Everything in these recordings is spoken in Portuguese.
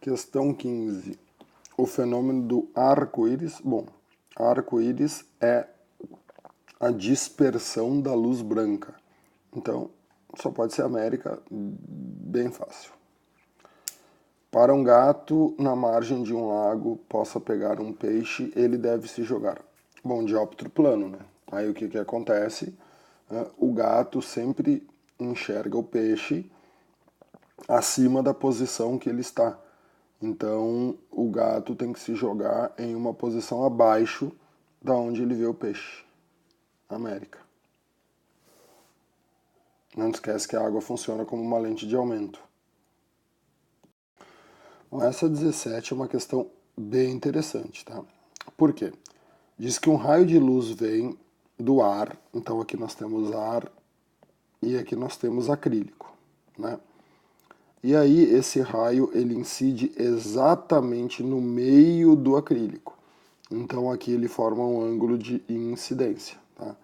Questão 15. O fenômeno do arco-íris. Bom, arco-íris é a dispersão da luz branca. Então, só pode ser América, bem fácil. Para um gato na margem de um lago possa pegar um peixe, ele deve se jogar. Bom, dióptro plano, né? Aí o que acontece? O gato sempre enxerga o peixe acima da posição que ele está. Então, o gato tem que se jogar em uma posição abaixo da onde ele vê o peixe. América. Não esquece que a água funciona como uma lente de aumento. Bom, essa 17 é uma questão bem interessante, tá? Por quê? Diz que um raio de luz vem do ar, então aqui nós temos ar e aqui nós temos acrílico, né? E aí esse raio ele incide exatamente no meio do acrílico. Então aqui ele forma um ângulo de incidência, tá?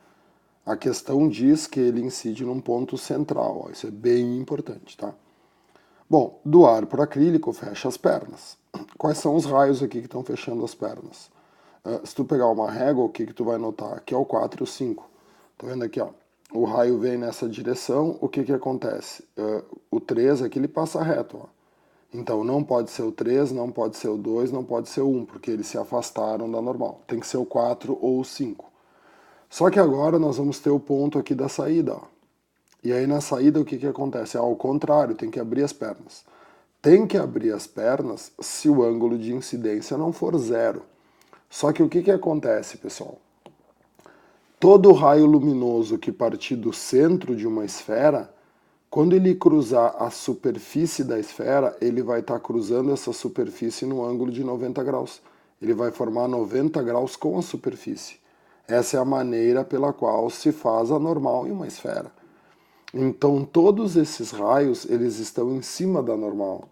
A questão diz que ele incide num ponto central, ó, isso é bem importante, tá? Bom, do ar para o acrílico fecha as pernas. Quais são os raios aqui que estão fechando as pernas? Se tu pegar uma régua, o que tu vai notar? Aqui é o 4 e o 5. Tá vendo aqui, ó? O raio vem nessa direção, o que acontece? O 3 aqui ele passa reto, ó. Então não pode ser o 3, não pode ser o 2, não pode ser o 1, porque eles se afastaram da normal. Tem que ser o 4 ou o 5. Só que agora nós vamos ter o ponto aqui da saída, ó. E aí na saída o que acontece? Ao contrário, tem que abrir as pernas. Tem que abrir as pernas se o ângulo de incidência não for zero. Só que o que acontece, pessoal? Todo raio luminoso que partir do centro de uma esfera, quando ele cruzar a superfície da esfera, ele vai estar cruzando essa superfície no ângulo de 90 graus. Ele vai formar 90 graus com a superfície. Essa é a maneira pela qual se faz a normal em uma esfera. Então todos esses raios, eles estão em cima da normal,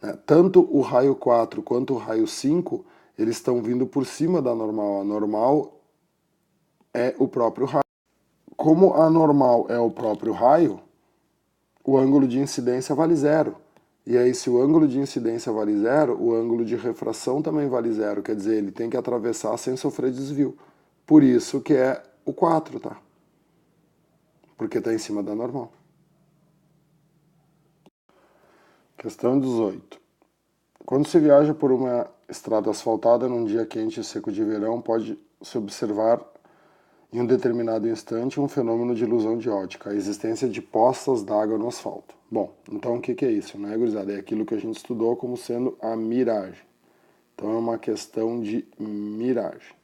né? Tanto o raio 4 quanto o raio 5, eles estão vindo por cima da normal. A normal é o próprio raio. Como a normal é o próprio raio, o ângulo de incidência vale zero. E aí, se o ângulo de incidência vale zero, o ângulo de refração também vale zero. Quer dizer, ele tem que atravessar sem sofrer desvio. Por isso que é o 4, tá? Porque está em cima da normal. Questão 18. Quando se viaja por uma estrada asfaltada num dia quente e seco de verão, pode-se observar em um determinado instante um fenômeno de ilusão de ótica, a existência de poças d'água no asfalto. Bom, então o que é isso, né, gurizada? É aquilo que a gente estudou como sendo a miragem. Então é uma questão de miragem.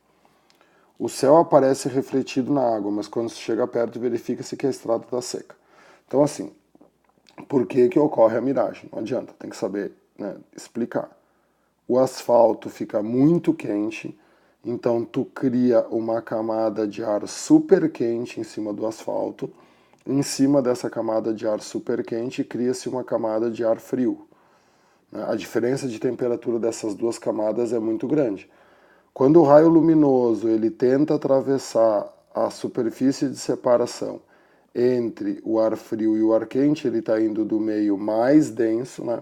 O céu aparece refletido na água, mas quando se chega perto verifica-se que a estrada está seca. Então assim, por que ocorre a miragem? Não adianta, tem que saber, né, explicar. O asfalto fica muito quente, então tu cria uma camada de ar super quente em cima do asfalto. Em cima dessa camada de ar super quente cria-se uma camada de ar frio. A diferença de temperatura dessas duas camadas é muito grande. Quando o raio luminoso ele tenta atravessar a superfície de separação entre o ar frio e o ar quente, ele está indo do meio mais denso, né?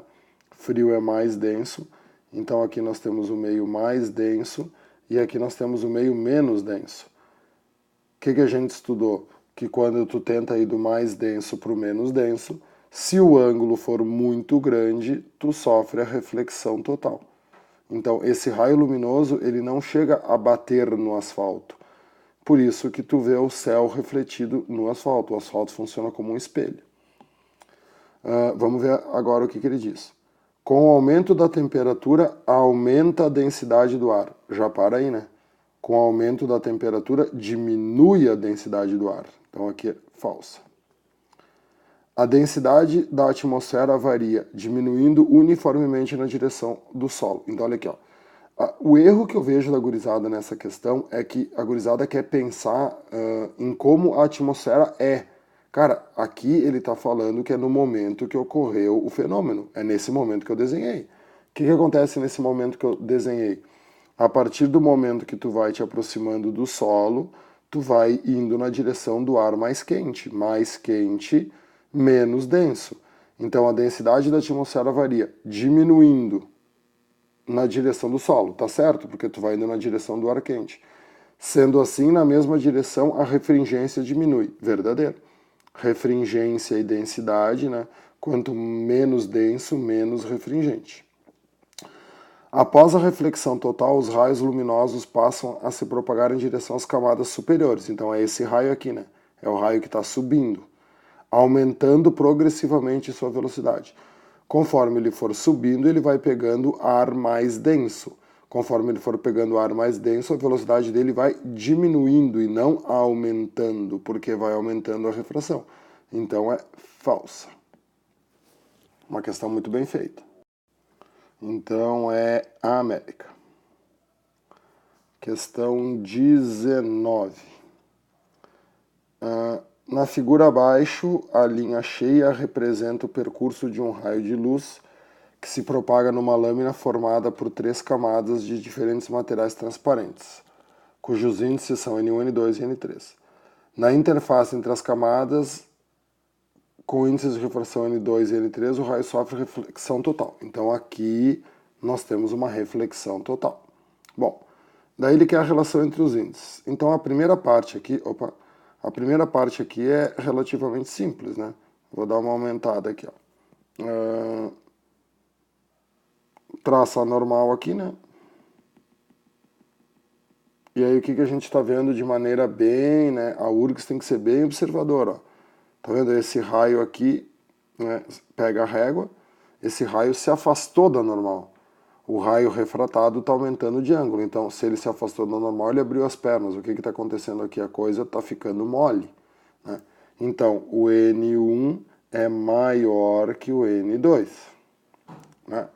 Frio é mais denso, então aqui nós temos o meio mais denso e aqui nós temos o meio menos denso. O que a gente estudou? Que quando tu tenta ir do mais denso para o menos denso, se o ângulo for muito grande, tu sofre a reflexão total. Então esse raio luminoso ele não chega a bater no asfalto. Por isso que tu vê o céu refletido no asfalto. O asfalto funciona como um espelho. Vamos ver agora o que ele diz. Com o aumento da temperatura, aumenta a densidade do ar. Já para aí, né? Com o aumento da temperatura, diminui a densidade do ar. Então aqui é falsa. A densidade da atmosfera varia, diminuindo uniformemente na direção do solo. Então olha aqui, ó. O erro que eu vejo da gurizada nessa questão é que a gurizada quer pensar em como a atmosfera é. Cara, aqui ele está falando que é no momento que ocorreu o fenômeno. É nesse momento que eu desenhei. O que acontece nesse momento que eu desenhei? A partir do momento que tu vai te aproximando do solo, tu vai indo na direção do ar mais quente. Mais quente, menos denso. Então a densidade da atmosfera varia, diminuindo. na direção do solo, tá certo? Porque tu vai indo na direção do ar quente. Sendo assim, na mesma direção, a refringência diminui. Verdadeiro. Refringência e densidade, né? Quanto menos denso, menos refringente. Após a reflexão total, os raios luminosos passam a se propagar em direção às camadas superiores. Então é esse raio aqui, né? É o raio que está subindo, aumentando progressivamente sua velocidade. Conforme ele for subindo, ele vai pegando ar mais denso. Conforme ele for pegando ar mais denso, a velocidade dele vai diminuindo e não aumentando, porque vai aumentando a refração. Então é falsa. Uma questão muito bem feita. Então é a América. Questão 19. Na figura abaixo, a linha cheia representa o percurso de um raio de luz que se propaga numa lâmina formada por 3 camadas de diferentes materiais transparentes, cujos índices são N1, N2 e N3. Na interface entre as camadas, com índices de refração N2 e N3, o raio sofre reflexão total. Então aqui nós temos uma reflexão total. Bom, daí ele quer a relação entre os índices. Então a primeira parte aqui, é relativamente simples, né? Vou dar uma aumentada aqui, ó. Traça normal aqui, né? E aí o que a gente está vendo de maneira bem, né? A URGS tem que ser bem observadora, ó. Tá vendo? Esse raio aqui, né? Pega a régua, esse raio se afastou da normal. O raio refratado está aumentando de ângulo. Então, se ele se afastou da normal, ele abriu as pernas. O que está acontecendo aqui? A coisa está ficando mole, né? Então, o N1 é maior que o N2, né?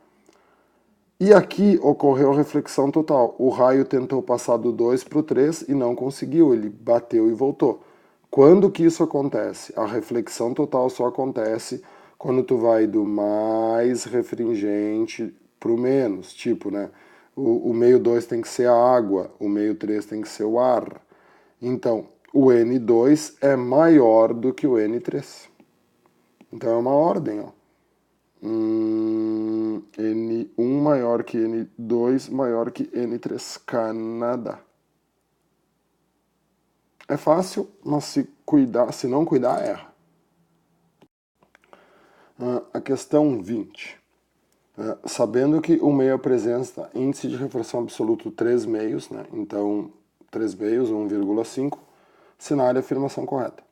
E aqui ocorreu a reflexão total. O raio tentou passar do 2 para o 3 e não conseguiu. Ele bateu e voltou. Quando que isso acontece? A reflexão total só acontece quando tu vai do mais refringente para o menos. Tipo, né? O meio 2 tem que ser a água, o meio 3 tem que ser o ar. Então, o N2 é maior do que o N3. Então é uma ordem, ó. N1 maior que N2 maior que N3. Canadá. É fácil, mas se não cuidar, erra. A questão 20. Sabendo que o meio apresenta índice de refração absoluto 3 meios, né? Então 3 meios, 1,5, assinale a afirmação correta.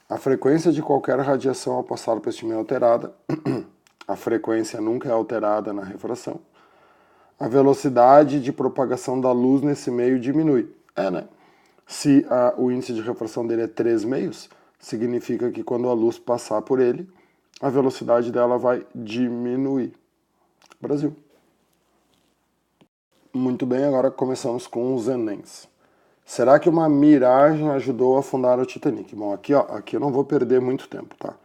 A frequência de qualquer radiação ao passar por este meio é alterada. A frequência nunca é alterada na refração. A velocidade de propagação da luz nesse meio diminui. Né? Se o índice de refração dele é 3 meios, significa que quando a luz passar por ele, a velocidade dela vai diminuir. Brasil. Muito bem, agora começamos com os Enems. Será que uma miragem ajudou a afundar o Titanic? Bom, aqui eu não vou perder muito tempo, tá?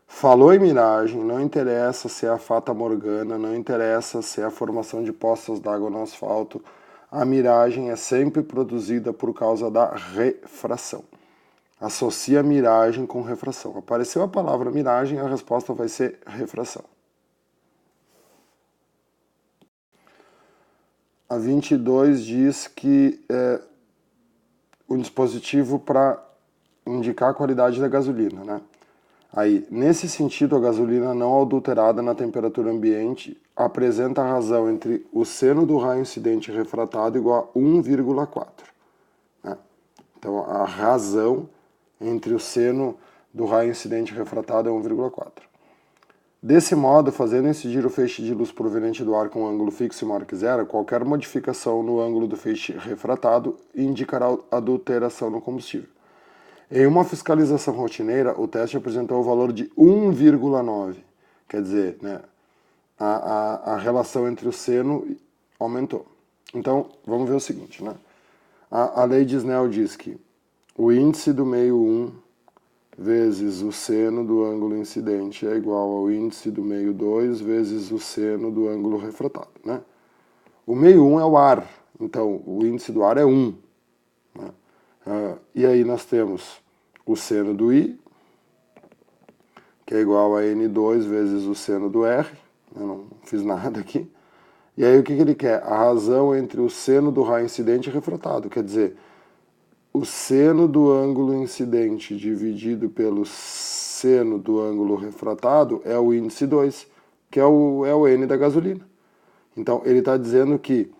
Falou em miragem, não interessa se é a Fata Morgana, não interessa se é a formação de poças d'água no asfalto. A miragem é sempre produzida por causa da refração. Associa miragem com refração. Apareceu a palavra miragem, a resposta vai ser refração. A 22 diz que é um dispositivo para indicar a qualidade da gasolina, né? Aí, nesse sentido, a gasolina não adulterada na temperatura ambiente apresenta a razão entre o seno do raio incidente refratado igual a 1,4. Né? Então, a razão entre o seno do raio incidente refratado é 1,4. Desse modo, fazendo incidir o feixe de luz proveniente do ar com um ângulo fixo maior que zero, qualquer modificação no ângulo do feixe refratado indicará adulteração no combustível. Em uma fiscalização rotineira, o teste apresentou o valor de 1,9. Quer dizer, né, a relação entre o seno aumentou. Então, vamos ver o seguinte. Né? A lei de Snell diz que o índice do meio 1 vezes o seno do ângulo incidente é igual ao índice do meio 2 vezes o seno do ângulo refratado. Né? O meio 1 é o ar, então o índice do ar é 1. Né? E aí nós temos o seno do I, que é igual a N2 vezes o seno do R, eu não fiz nada aqui, E aí o que ele quer? A razão entre o seno do raio incidente e refratado. Quer dizer, o seno do ângulo incidente dividido pelo seno do ângulo refratado é o índice 2, que é o N da gasolina. Então, ele está dizendo que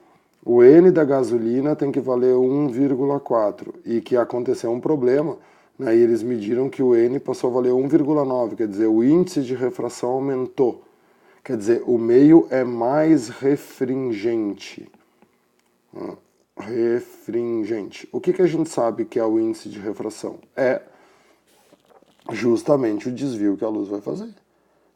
o N da gasolina tem que valer 1,4 e que aconteceu um problema, né, e eles mediram que o N passou a valer 1,9, quer dizer, o índice de refração aumentou. Quer dizer, o meio é mais refringente. Refringente. O que a gente sabe que é o índice de refração? É justamente o desvio que a luz vai fazer.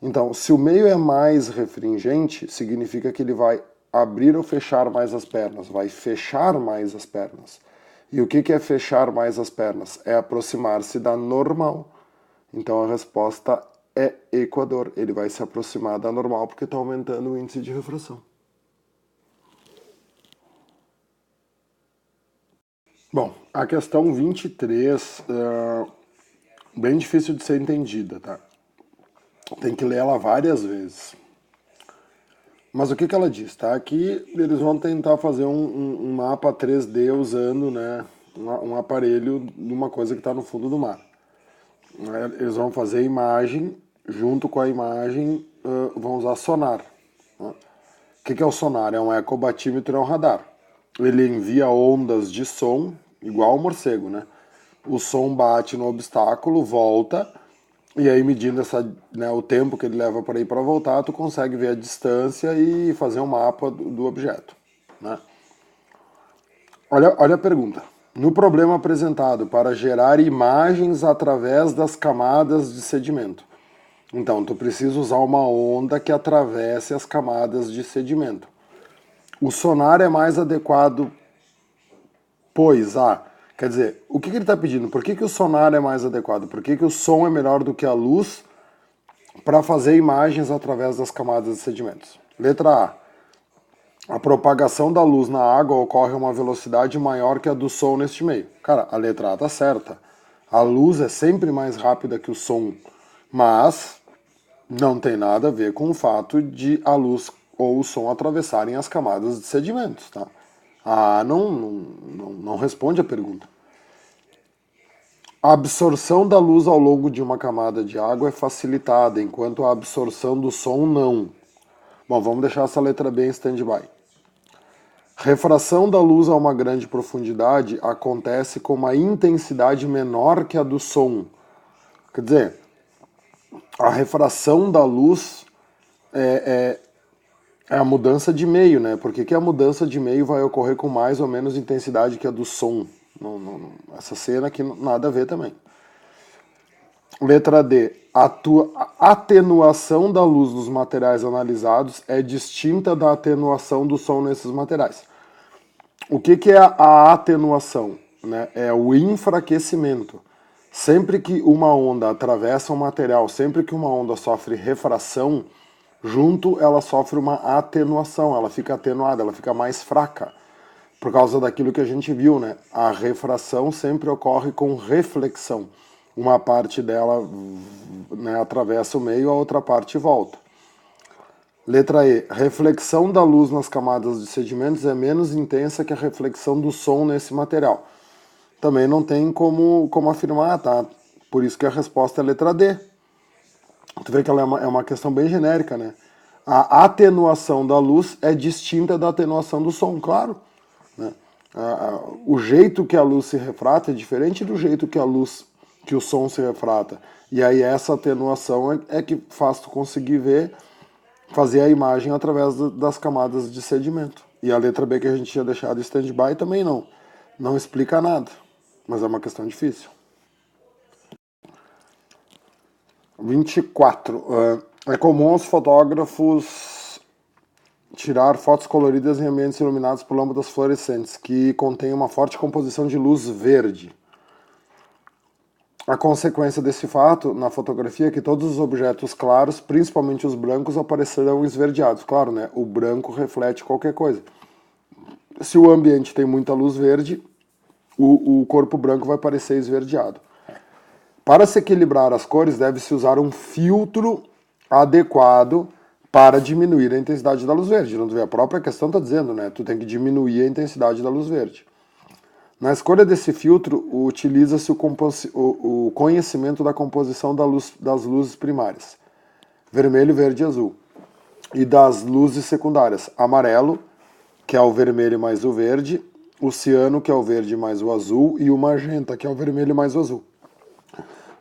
Então, se o meio é mais refringente, significa que ele vai abrir ou fechar mais as pernas, vai fechar mais as pernas. E o que é fechar mais as pernas? É aproximar-se da normal. Então a resposta é Equador. Ele vai se aproximar da normal porque está aumentando o índice de refração. Bom, a questão 23 bem difícil de ser entendida, tá? Tem que ler ela várias vezes. Mas o que ela diz, tá? Aqui eles vão tentar fazer um mapa 3D usando, né, um aparelho de uma coisa que está no fundo do mar. Eles vão fazer imagem, junto com a imagem vão usar sonar. Né? O que é o sonar? É um ecobatímetro, é um radar. Ele envia ondas de som, igual o morcego, né? O som bate no obstáculo, volta, e aí medindo o tempo que ele leva para ir para voltar, tu consegue ver a distância e fazer um mapa do objeto. Né? Olha a pergunta. No problema apresentado para gerar imagens através das camadas de sedimento. Então, tu precisa usar uma onda que atravesse as camadas de sedimento. O sonar é mais adequado, pois quer dizer, o que ele está pedindo? Por que o sonar é mais adequado? Por que o som é melhor do que a luz para fazer imagens através das camadas de sedimentos? Letra A propagação da luz na água ocorre a uma velocidade maior que a do som neste meio. Cara, a letra A tá certa. A luz é sempre mais rápida que o som, mas não tem nada a ver com o fato de a luz ou o som atravessarem as camadas de sedimentos, tá? A A não responde a pergunta. A absorção da luz ao longo de uma camada de água é facilitada, enquanto a absorção do som não. Bom, vamos deixar essa letra B em stand-by. Refração da luz a uma grande profundidade acontece com uma intensidade menor que a do som. Quer dizer, a refração da luz é a mudança de meio, né? Por que a mudança de meio vai ocorrer com mais ou menos intensidade que a do som? Essa cena aqui nada a ver também. Letra D. A atenuação da luz nos materiais analisados é distinta da atenuação do som nesses materiais. O que é a atenuação? Né? É o enfraquecimento. Sempre que uma onda atravessa um material, sempre que uma onda sofre refração, junto ela sofre uma atenuação, ela fica atenuada, ela fica mais fraca. Por causa daquilo que a gente viu, né? A refração sempre ocorre com reflexão. Uma parte dela, né, atravessa o meio, a outra parte volta. Letra E. Reflexão da luz nas camadas de sedimentos é menos intensa que a reflexão do som nesse material. Também não tem como afirmar, tá? Por isso que a resposta é letra D. Tu vê que ela é uma questão bem genérica, né? A atenuação da luz é distinta da atenuação do som, claro. Né? O jeito que a luz se refrata é diferente do jeito que o som se refrata. E aí essa atenuação é que faz tu conseguir fazer a imagem através das camadas de sedimento. E a letra B que a gente tinha deixado em stand-by também não explica nada, mas é uma questão difícil. 24. É comum os fotógrafos tirar fotos coloridas em ambientes iluminados por lâmpadas fluorescentes, que contêm uma forte composição de luz verde. A consequência desse fato na fotografia é que todos os objetos claros, principalmente os brancos, aparecerão esverdeados. Claro, né? O branco reflete qualquer coisa. Se o ambiente tem muita luz verde, o corpo branco vai parecer esverdeado. Para se equilibrar as cores, deve-se usar um filtro adequado para diminuir a intensidade da luz verde. Não tu vê, a própria questão está dizendo, né? Tu tem que diminuir a intensidade da luz verde. Na escolha desse filtro, utiliza-se o conhecimento da composição das luzes primárias, vermelho, verde e azul, e das luzes secundárias, amarelo, que é o vermelho mais o verde, o ciano, que é o verde mais o azul, e o magenta, que é o vermelho mais o azul.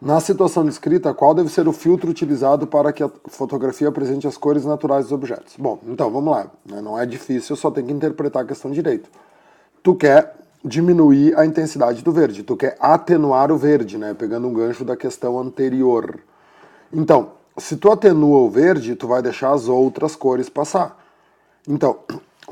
Na situação descrita, qual deve ser o filtro utilizado para que a fotografia apresente as cores naturais dos objetos? Bom, então vamos lá. Não é difícil, só tem que interpretar a questão direito. Tu quer diminuir a intensidade do verde, tu quer atenuar o verde, né? Pegando um gancho da questão anterior. Então, se tu atenua o verde, tu vai deixar as outras cores passar. Então,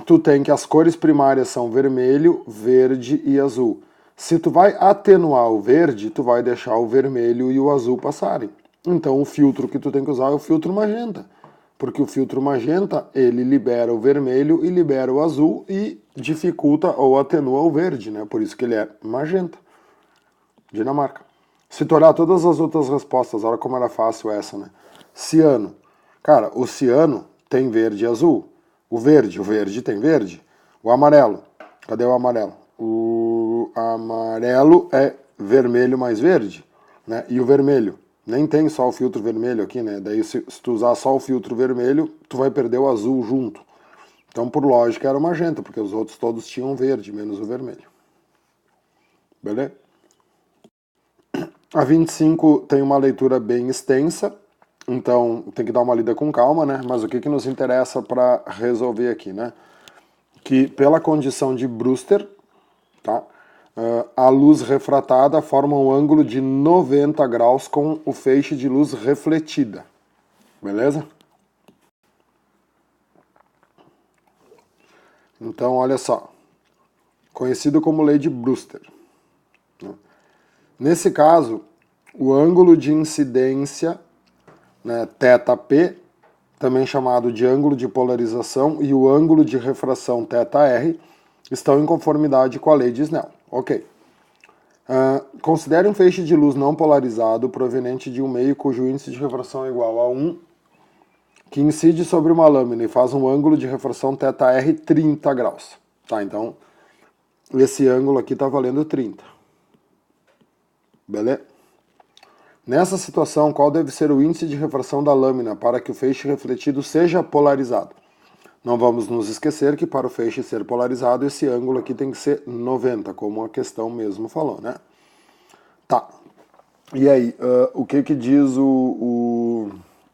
tu tem que as cores primárias são vermelho, verde e azul. Se tu vai atenuar o verde, tu vai deixar o vermelho e o azul passarem. Então o filtro que tu tem que usar é o filtro magenta. Porque o filtro magenta, ele libera o vermelho e libera o azul e dificulta ou atenua o verde, né? Por isso que ele é magenta. Dinamarca. Se tu olhar todas as outras respostas, olha como era fácil essa, né? Ciano. Cara, o ciano tem verde e azul. O verde tem verde. O amarelo. Cadê o amarelo? O amarelo é vermelho mais verde, né? E o vermelho, nem tem só o filtro vermelho aqui, né? Daí se tu usar só o filtro vermelho, tu vai perder o azul junto. Então, por lógica, era o magenta, porque os outros todos tinham verde, menos o vermelho. Beleza? A 25 tem uma leitura bem extensa, então tem que dar uma lida com calma, né? Mas o que nos interessa para resolver aqui, né? Que pela condição de Brewster, tá? A luz refratada forma um ângulo de 90 graus com o feixe de luz refletida. Beleza? Então, olha só. Conhecido como lei de Brewster. Nesse caso, o ângulo de incidência, né, θp, também chamado de ângulo de polarização, e o ângulo de refração θr, estão em conformidade com a lei de Snell. Ok. Considere um feixe de luz não polarizado proveniente de um meio cujo índice de refração é igual a 1, que incide sobre uma lâmina e faz um ângulo de refração θr 30 graus. Tá, então, esse ângulo aqui está valendo 30. Beleza? Nessa situação, qual deve ser o índice de refração da lâmina para que o feixe refletido seja polarizado? Não vamos nos esquecer que para o feixe ser polarizado, esse ângulo aqui tem que ser 90, como a questão mesmo falou, né? Tá. E aí, o que diz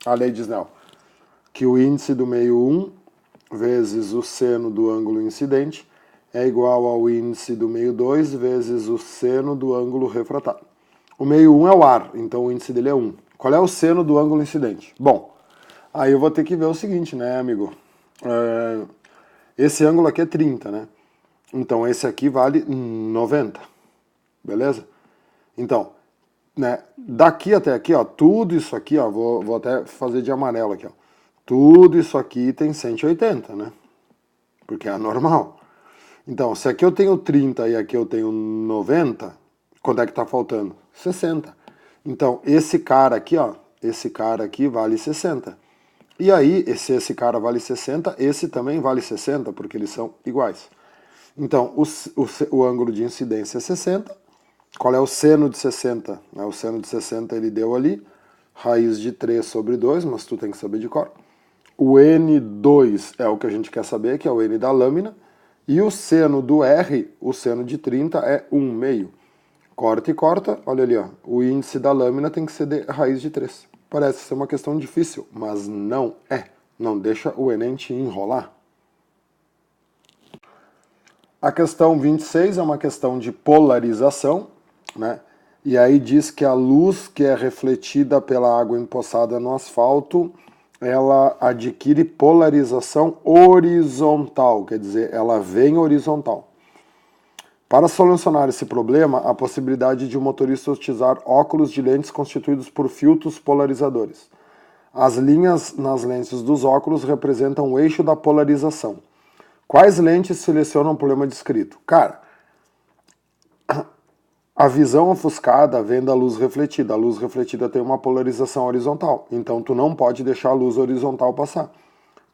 a lei de Snell? Que o índice do meio 1 vezes o seno do ângulo incidente é igual ao índice do meio 2 vezes o seno do ângulo refratado. O meio 1 é o ar, então o índice dele é 1. Qual é o seno do ângulo incidente? Bom, aí eu vou ter que ver o seguinte, né, amigo? Esse ângulo aqui é 30, né? Então esse aqui vale 90, beleza? Então, né, daqui até aqui, ó, tudo isso aqui, ó, vou até fazer de amarelo aqui, ó. Tudo isso aqui tem 180, né? Porque é anormal. Então, se aqui eu tenho 30 e aqui eu tenho 90, quanto é que tá faltando? 60. Então, esse cara aqui, ó, esse cara aqui vale 60. E aí, se esse cara vale 60, esse também vale 60, porque eles são iguais. Então, o ângulo de incidência é 60. Qual é o seno de 60? O seno de 60 ele deu ali, raiz de 3 sobre 2, mas tu tem que saber de cor. O N2 é o que a gente quer saber, que é o N da lâmina. E o seno do R, o seno de 30, é 1 meio. Corta e corta, olha ali, ó. O índice da lâmina tem que ser de raiz de 3. Parece ser uma questão difícil, mas não é. Não deixa o Enem te enrolar. A questão 26 é uma questão de polarização, né? E aí diz que a luz que é refletida pela água empoçada no asfalto, ela adquire polarização horizontal, quer dizer, ela vem horizontal. Para solucionar esse problema, a possibilidade de o motorista utilizar óculos de lentes constituídos por filtros polarizadores. As linhas nas lentes dos óculos representam o eixo da polarização. Quais lentes selecionam o problema descrito? Cara, a visão ofuscada vem da luz refletida. A luz refletida tem uma polarização horizontal, então tu não pode deixar a luz horizontal passar.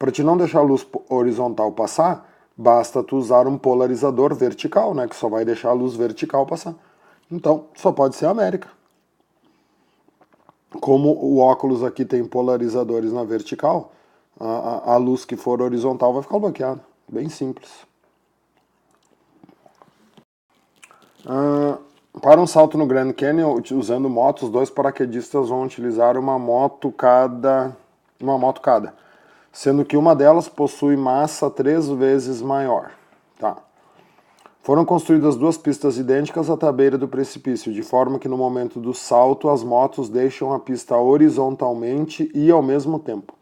Para te não deixar a luz horizontal passar, basta tu usar um polarizador vertical, né, que só vai deixar a luz vertical passar. Então, só pode ser a América. Como o óculos aqui tem polarizadores na vertical, a luz que for horizontal vai ficar bloqueada. Bem simples. Para um salto no Grand Canyon, usando motos, 2 paraquedistas vão utilizar uma moto cada, sendo que uma delas possui massa 3 vezes maior. Tá. Foram construídas 2 pistas idênticas até a beira do precipício, de forma que no momento do salto as motos deixam a pista horizontalmente e ao mesmo tempo.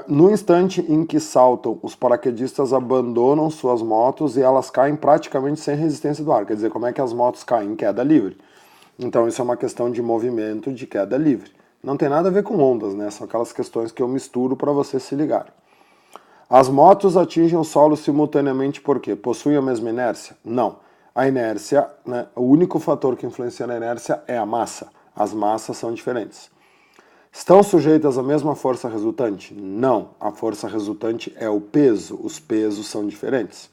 No instante em que saltam, os paraquedistas abandonam suas motos e elas caem praticamente sem resistência do ar. Quer dizer, como é que as motos caem? Em queda livre. Então isso é uma questão de movimento de queda livre. Não tem nada a ver com ondas, né? São aquelas questões que eu misturo para você se ligar. As motos atingem o solo simultaneamente porque possuem a mesma inércia? Não. A inércia, né, o único fator que influencia na inércia é a massa. As massas são diferentes. Estão sujeitas à mesma força resultante? Não. A força resultante é o peso. Os pesos são diferentes.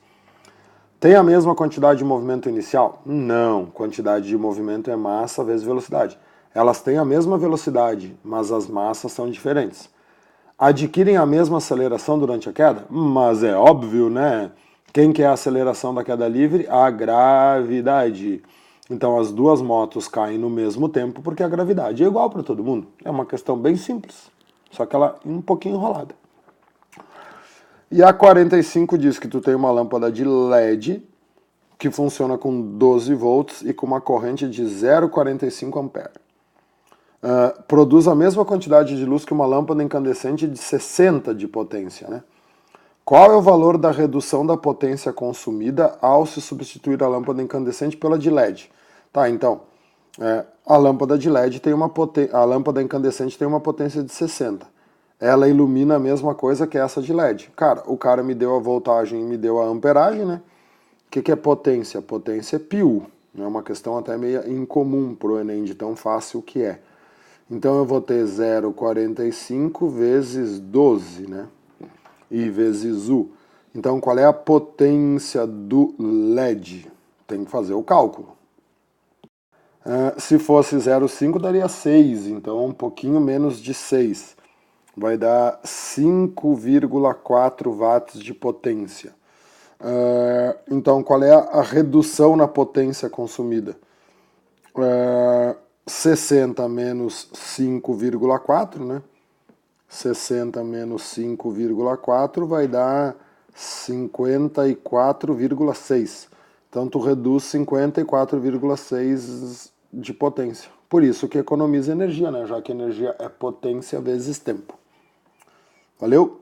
Tem a mesma quantidade de movimento inicial? Não. Quantidade de movimento é massa vezes velocidade. Elas têm a mesma velocidade, mas as massas são diferentes. Adquirem a mesma aceleração durante a queda? Mas é óbvio, né? Quem que é a aceleração da queda livre? A gravidade. Então as 2 motos caem no mesmo tempo porque a gravidade é igual para todo mundo. É uma questão bem simples, só que ela é um pouquinho enrolada. E a 45 diz que tu tem uma lâmpada de LED que funciona com 12 volts e com uma corrente de 0,45 ampere. Produz a mesma quantidade de luz que uma lâmpada incandescente de 60 de potência, né? Qual é o valor da redução da potência consumida ao se substituir a lâmpada incandescente pela de LED? Tá, então, a lâmpada de LED tem a lâmpada incandescente tem uma potência de 60. Ela ilumina a mesma coisa que essa de LED. Cara, o cara me deu a voltagem e me deu a amperagem, né? O que é potência? Potência é π. É uma questão até meio incomum pro Enem, de tão fácil que é. Então eu vou ter 0,45 vezes 12, né? I vezes U. Então qual é a potência do LED? Tem que fazer o cálculo. Se fosse 0,5 daria 6, então um pouquinho menos de 6. Vai dar 5,4 watts de potência. Então qual é a redução na potência consumida? 60 menos 5,4, né? 60 menos 5,4 vai dar 54,6. Então tu reduz 54,6 de potência. Por isso que economiza energia, né? Já que energia é potência vezes tempo. Valeu?